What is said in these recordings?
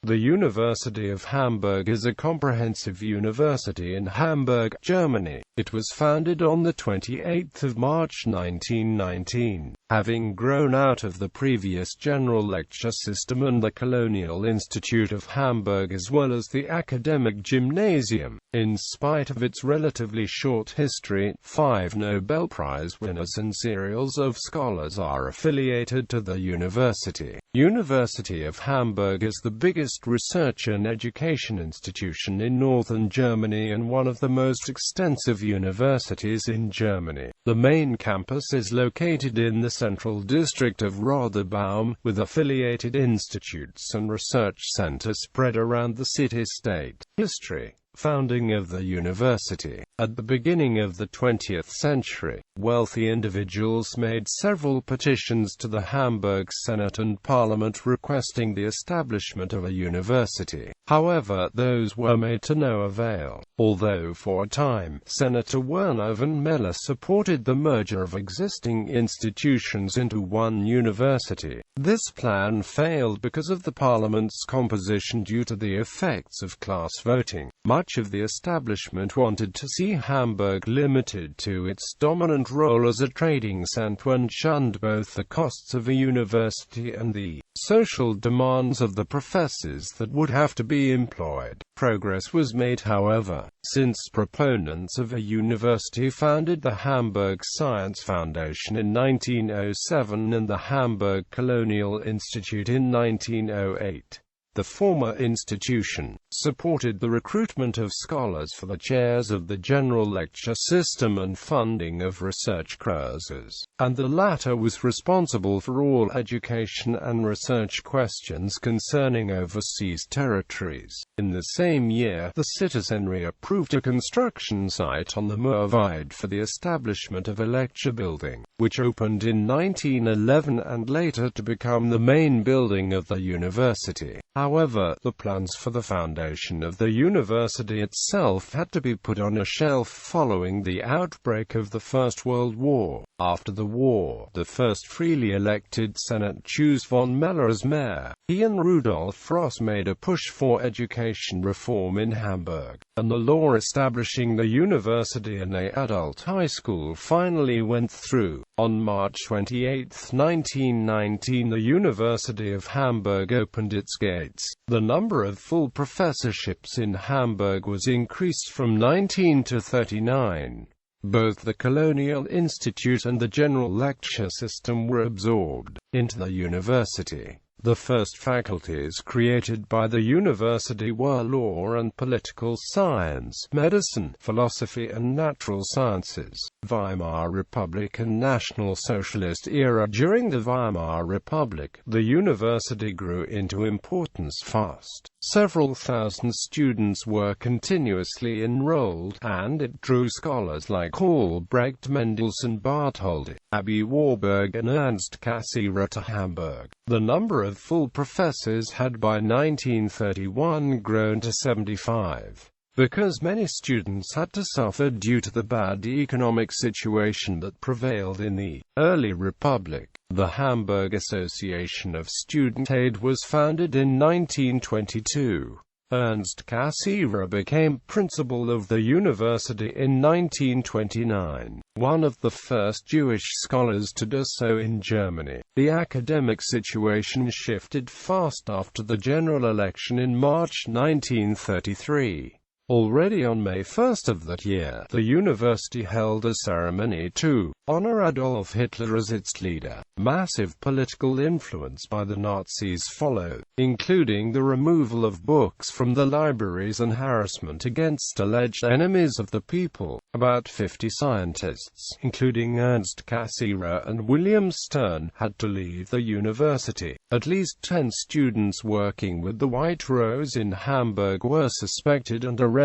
The University of Hamburg is a comprehensive university in Hamburg, Germany. It was founded on the 28th of March 1919, having grown out of the previous general lecture system and the Colonial Institute of Hamburg as well as the academic gymnasium. In spite of its relatively short history, 5 Nobel Prize winners and serials of scholars are affiliated to the university. University of Hamburg is the biggest research and education institution in northern Germany and one of the most extensive universities in Germany. The main campus is located in the central district of Rotterdam, with affiliated institutes and research centers spread around the city-state. History. Founding of the university. At the beginning of the 20th century, wealthy individuals made several petitions to the Hamburg Senate and Parliament requesting the establishment of a university. However, those were made to no avail. Although for a time, Senator Werner von Meller supported the merger of existing institutions into one university, this plan failed because of the Parliament's composition due to the effects of class voting. Much of the establishment wanted to see Hamburg limited to its dominant role as a trading centre and shunned both the costs of a university and the social demands of the professors that would have to be employed. Progress was made, however, since proponents of a university founded the Hamburg Science Foundation in 1907 and the Hamburg Colonial Institute in 1908. The former institution supported the recruitment of scholars for the chairs of the general lecture system and funding of research courses, and the latter was responsible for all education and research questions concerning overseas territories. In the same year, the citizenry approved a construction site on the Moorweide for the establishment of a lecture building, which opened in 1911 and later to become the main building of the university. However, the plans for the foundation of the university itself had to be put on a shelf following the outbreak of the First World War. After the war, the first freely elected Senate chose von Meller as mayor. He and Rudolf Ross made a push for education reform in Hamburg, and the law establishing the university and an adult high school finally went through. On March 28, 1919, the University of Hamburg opened its gates. The number of full professorships in Hamburg was increased from 19 to 39. Both the Colonial Institute and the general lecture system were absorbed into the university. The first faculties created by the university were law and political science, medicine, philosophy and natural sciences. Weimar Republic and National Socialist era. During the Weimar Republic, the university grew into importance fast. Several thousand students were continuously enrolled, and it drew scholars like Albrecht Mendelssohn Bartholdy, Aby Warburg and Ernst Cassirer to Hamburg. The number of full professors had by 1931 grown to 75. Because many students had to suffer due to the bad economic situation that prevailed in the early Republic, the Hamburg Association of Student Aid was founded in 1922. Ernst Cassirer became principal of the university in 1929, one of the first Jewish scholars to do so in Germany. The academic situation shifted fast after the general election in March 1933. Already on May 1 of that year, the university held a ceremony to honor Adolf Hitler as its leader. Massive political influence by the Nazis followed, including the removal of books from the libraries and harassment against alleged enemies of the people. About 50 scientists, including Ernst Cassirer and William Stern, had to leave the university. At least 10 students working with the White Rose in Hamburg were suspected and arrested.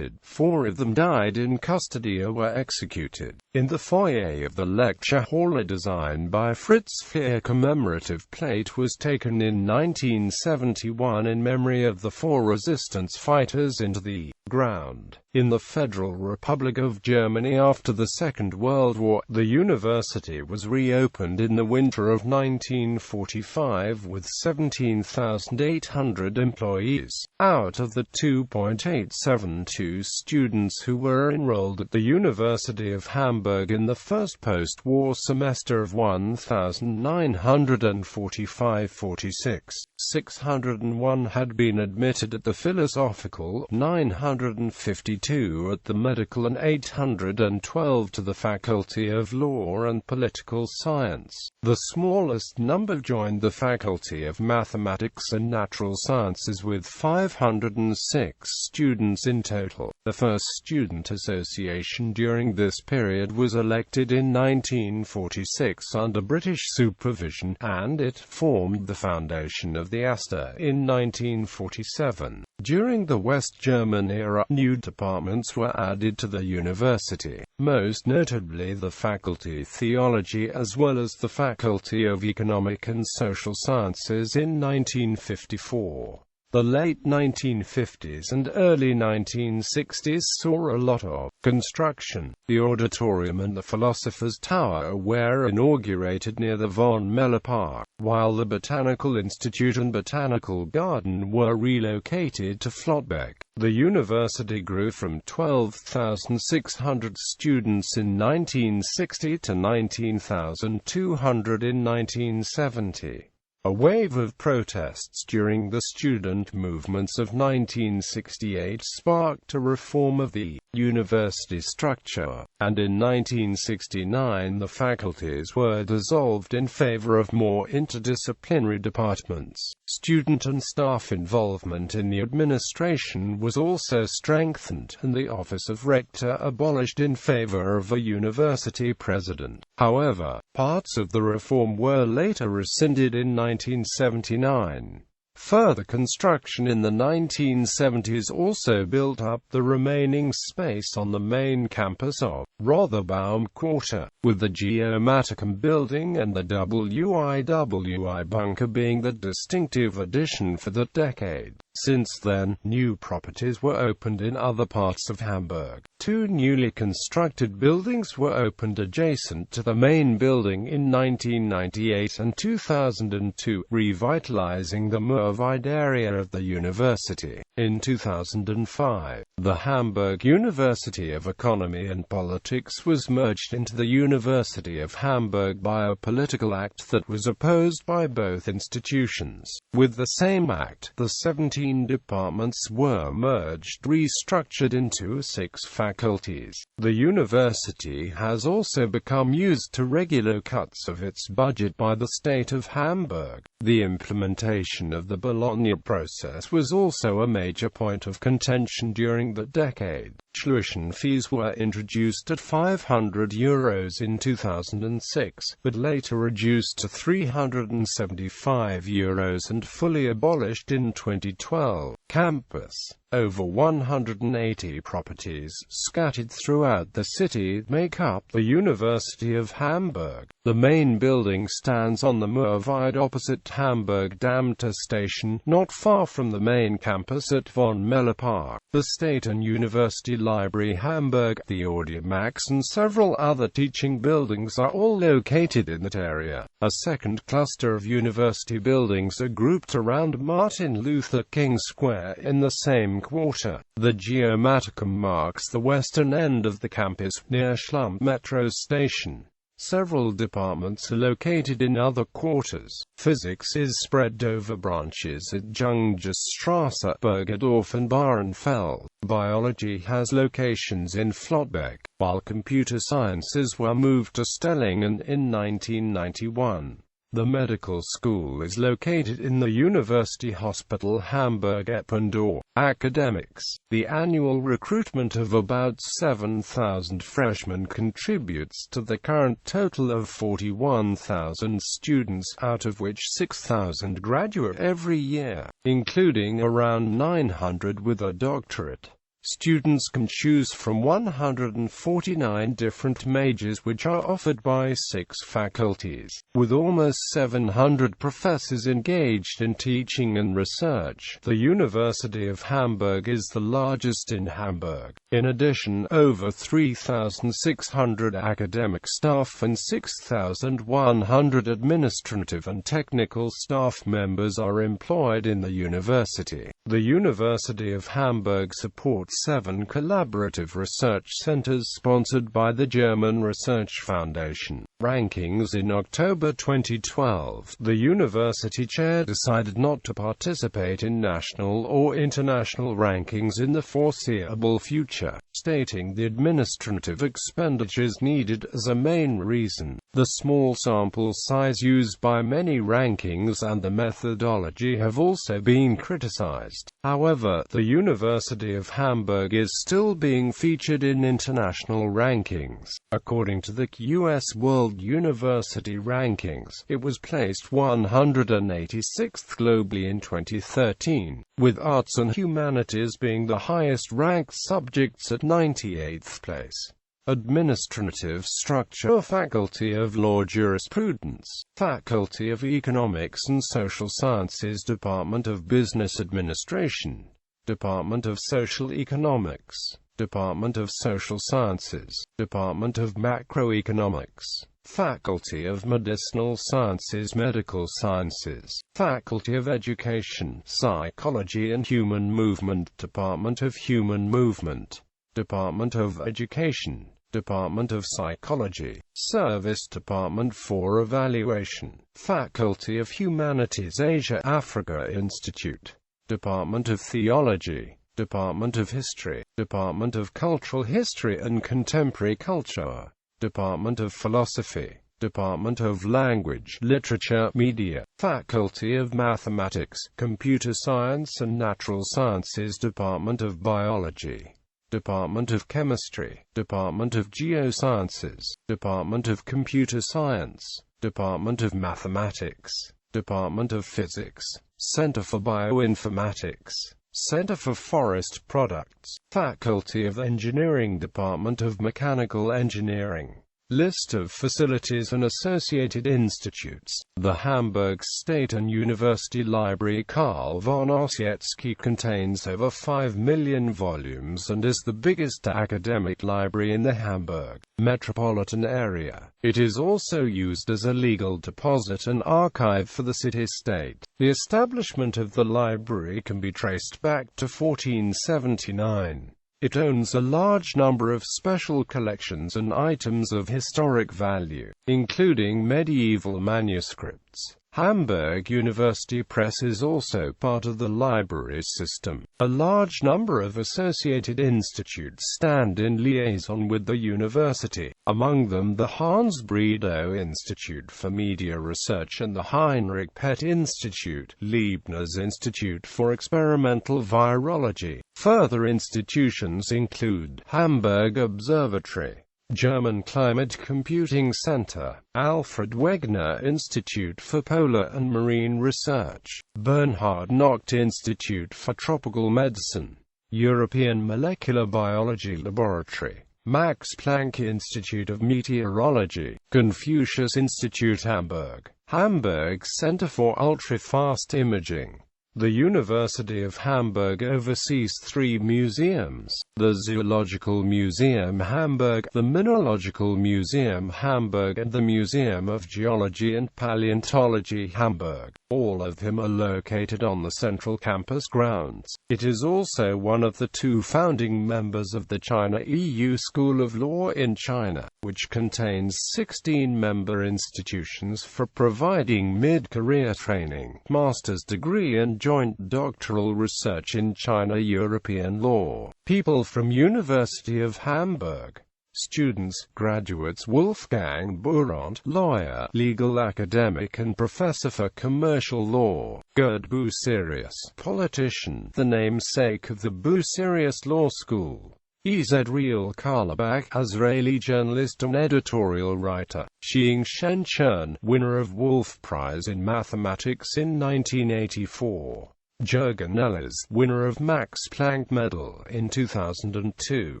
4 of them died in custody or were executed. In the foyer of the lecture hall, a design by Fritz Fehr commemorative plate was taken in 1971 in memory of the 4 resistance fighters into the ground in the Federal Republic of Germany after the Second World War. The university was reopened in the winter of 1945 with 17,800 employees. Out of the 2.872 students who were enrolled at the University of Hamburg in the first post-war semester of 1,945-46, 601 had been admitted at the philosophical, 952 at the medical, and 812 to the Faculty of Law and Political Science. The smallest number joined the Faculty of Mathematics and Natural Sciences with 506 students in total. The first student association during this period was elected in 1946 under British supervision, and it formed the foundation of the AStA in 1947. During the West German era, new departments were added to the university, most notably the Faculty of Theology as well as the Faculty of Economic and Social Sciences in 1954. The late 1950s and early 1960s saw a lot of construction. The auditorium and the Philosopher's Tower were inaugurated near the von Meller Park, while the Botanical Institute and Botanical Garden were relocated to Flottbek. The university grew from 12,600 students in 1960 to 19,200 in 1970. A wave of protests during the student movements of 1968 sparked a reform of the university structure, and in 1969 the faculties were dissolved in favor of more interdisciplinary departments. Student and staff involvement in the administration was also strengthened, and the office of rector abolished in favor of a university president. However, parts of the reform were later rescinded in 1979. Further construction in the 1970s also built up the remaining space on the main campus of Rotherbaum Quarter, with the Geomaticum building and the WIWI bunker being the distinctive addition for the decade. Since then, new properties were opened in other parts of Hamburg. 2 newly constructed buildings were opened adjacent to the main building in 1998 and 2002, revitalizing the Moorweide area of the university. In 2005, the Hamburg University of Economy and Politics was merged into the University of Hamburg by a political act that was opposed by both institutions. With the same act, the 17 departments were merged, restructured into 6 faculties. The university has also become used to regular cuts of its budget by the state of Hamburg. The implementation of the Bologna process was also a major point of contention during the decade. Tuition fees were introduced at €500 in 2006, but later reduced to €375 and fully abolished in 2012. Campus. Over 180 properties scattered throughout the city make up the University of Hamburg. The main building stands on the Moorweide opposite Hamburg Damter station, not far from the main campus at von Meller Park. The State and University Library Hamburg, the Audimax and several other teaching buildings are all located in that area. A second cluster of university buildings are grouped around Martin Luther King Square in the same quarter. The Geomaticum marks the western end of the campus, near Schlump metro station. Several departments are located in other quarters. Physics is spread over branches at Jungerstrasse, Bergedorf and Bahrenfeld. Biology has locations in Flottbek, while computer sciences were moved to Stellingen in 1991. The medical school is located in the University Hospital Hamburg-Eppendorf. Academics. The annual recruitment of about 7,000 freshmen contributes to the current total of 41,000 students, out of which 6,000 graduate every year, including around 900 with a doctorate. Students can choose from 149 different majors which are offered by 6 faculties, with almost 700 professors engaged in teaching and research. The University of Hamburg is the largest in Hamburg. In addition, over 3,600 academic staff and 6,100 administrative and technical staff members are employed in the university. The University of Hamburg supports 7 collaborative research centers sponsored by the German Research Foundation. Rankings. In October 2012, the university chair decided not to participate in national or international rankings in the foreseeable future, stating the administrative expenditures needed as a main reason. The small sample size used by many rankings and the methodology have also been criticized. However, the University of Hamburg is still being featured in international rankings. According to the US World University Rankings, it was placed 186th globally in 2013, with arts and humanities being the highest-ranked subjects at 98th place. Administrative structure. Faculty of Law Jurisprudence, Faculty of Economics and Social Sciences, Department of Business Administration, Department of Social Economics, Department of Social Sciences, Department of Macroeconomics, Faculty of Medicinal Sciences, Medical Sciences, Faculty of Education, Psychology and Human Movement, Department of Human Movement, Department of Education, Department of Psychology, Service Department for Evaluation, Faculty of Humanities, Asia-Africa Institute, Department of Theology, Department of History, Department of Cultural History and Contemporary Culture, Department of Philosophy, Department of Language, Literature, Media, Faculty of Mathematics, Computer Science and Natural Sciences, Department of Biology, Department of Chemistry, Department of Geosciences, Department of Computer Science, Department of Mathematics, Department of Physics, Center for Bioinformatics, Center for Forest Products, Faculty of Engineering, Department of Mechanical Engineering. List of facilities and associated institutes. The Hamburg State and University Library Karl von Ossietzky contains over 5 million volumes and is the biggest academic library in the Hamburg metropolitan area. It is also used as a legal deposit and archive for the city-state. The establishment of the library can be traced back to 1479. It owns a large number of special collections and items of historic value, including medieval manuscripts. Hamburg University Press is also part of the library system. A large number of associated institutes stand in liaison with the university, among them the Hans Bredow Institute for Media Research and the Heinrich Pett Institute, Leibniz Institute for Experimental Virology. Further institutions include Hamburg Observatory, German Climate Computing Center, Alfred Wegener Institute for Polar and Marine Research, Bernhard Nocht Institute for Tropical Medicine, European Molecular Biology Laboratory, Max Planck Institute of Meteorology, Confucius Institute Hamburg, Hamburg Center for Ultra-Fast Imaging. The University of Hamburg oversees 3 museums: the Zoological Museum Hamburg, the Mineralogical Museum Hamburg and the Museum of Geology and Paleontology Hamburg. All of them are located on the central campus grounds. It is also one of the 2 founding members of the China-EU School of Law in China, which contains 16 member institutions for providing mid-career training, master's degree and joint doctoral research in China-European law. People from University of Hamburg. Students, graduates: Wolfgang Burant, lawyer, legal academic and professor for commercial law; Gerd Bucerius, politician, the namesake of the Bucerius Law School; Ezriel Karlbach, Israeli journalist and editorial writer; Xing Shenchern, winner of Wolf Prize in Mathematics in 1984. Jürgen Ehlers, winner of Max Planck Medal in 2002.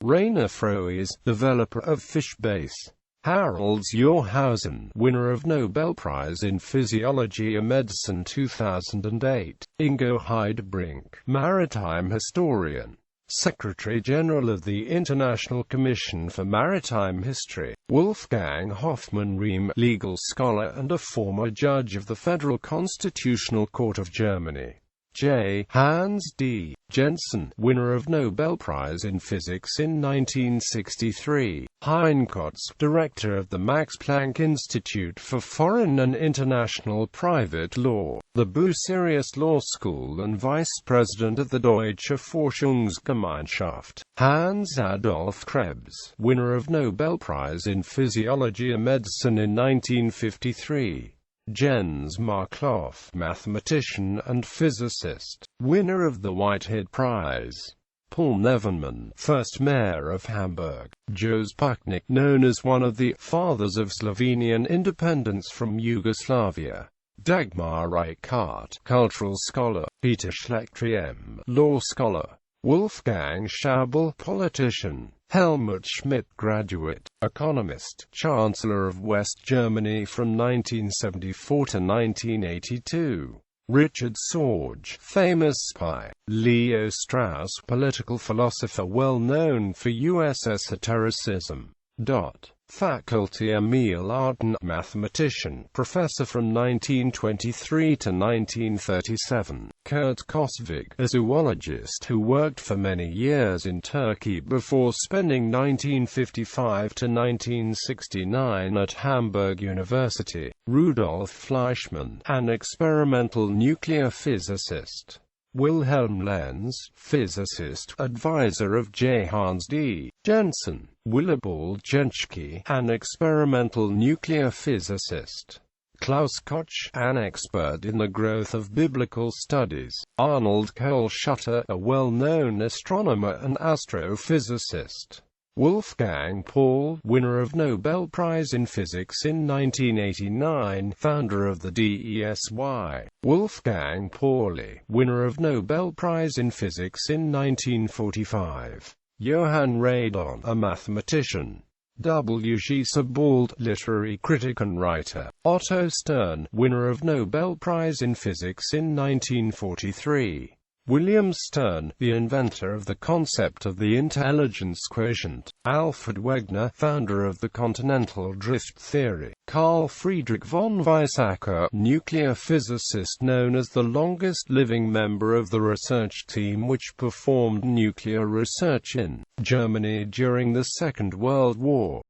Rainer Froese, developer of fish base. Harald Jorhausen, winner of Nobel Prize in Physiology or Medicine 2008. Ingo Heidebrink, maritime historian. Secretary-General of the International Commission for Maritime History. Wolfgang Hoffmann-Riem, legal scholar and a former judge of the Federal Constitutional Court of Germany. J. Hans D. Jensen, winner of Nobel Prize in Physics in 1963. Hein Kotz, director of the Max Planck Institute for Foreign and International Private Law, the Bucerius Law School and vice president of the Deutsche Forschungsgemeinschaft. Hans Adolf Krebs, winner of Nobel Prize in Physiology or Medicine in 1953. Jens Markloff, mathematician and physicist, winner of the Whitehead Prize. Paul Nevenman, first mayor of Hamburg. Jos Puchnik, known as one of the fathers of Slovenian independence from Yugoslavia. Dagmar Reichart, cultural scholar. Peter Schlechtriem, law scholar. Wolfgang Schabel, politician. Helmut Schmidt, graduate, economist, Chancellor of West Germany from 1974 to 1982. Richard Sorge, famous spy. Leo Strauss, political philosopher well known for U.S. esotericism. Faculty Emil Arden, mathematician, professor from 1923 to 1937. Kurt Kosvig, a zoologist who worked for many years in Turkey before spending 1955 to 1969 at Hamburg University. Rudolf Fleischmann, an experimental nuclear physicist. Wilhelm Lenz, physicist, advisor of J. Hans D. Jensen. Willibald Jenschke, an experimental nuclear physicist. Klaus Koch, an expert in the growth of biblical studies. Arnold Kohlschutter, a well-known astronomer and astrophysicist. Wolfgang Paul, winner of Nobel Prize in Physics in 1989, founder of the DESY. Wolfgang Pauli, winner of Nobel Prize in Physics in 1945. Johann Radon, a mathematician. W. G. Sebald, literary critic and writer. Otto Stern, winner of Nobel Prize in Physics in 1943. William Stern, the inventor of the concept of the intelligence quotient. Alfred Wegener, founder of the continental drift theory. Carl Friedrich von Weizsäcker, nuclear physicist known as the longest-living member of the research team which performed nuclear research in Germany during the Second World War.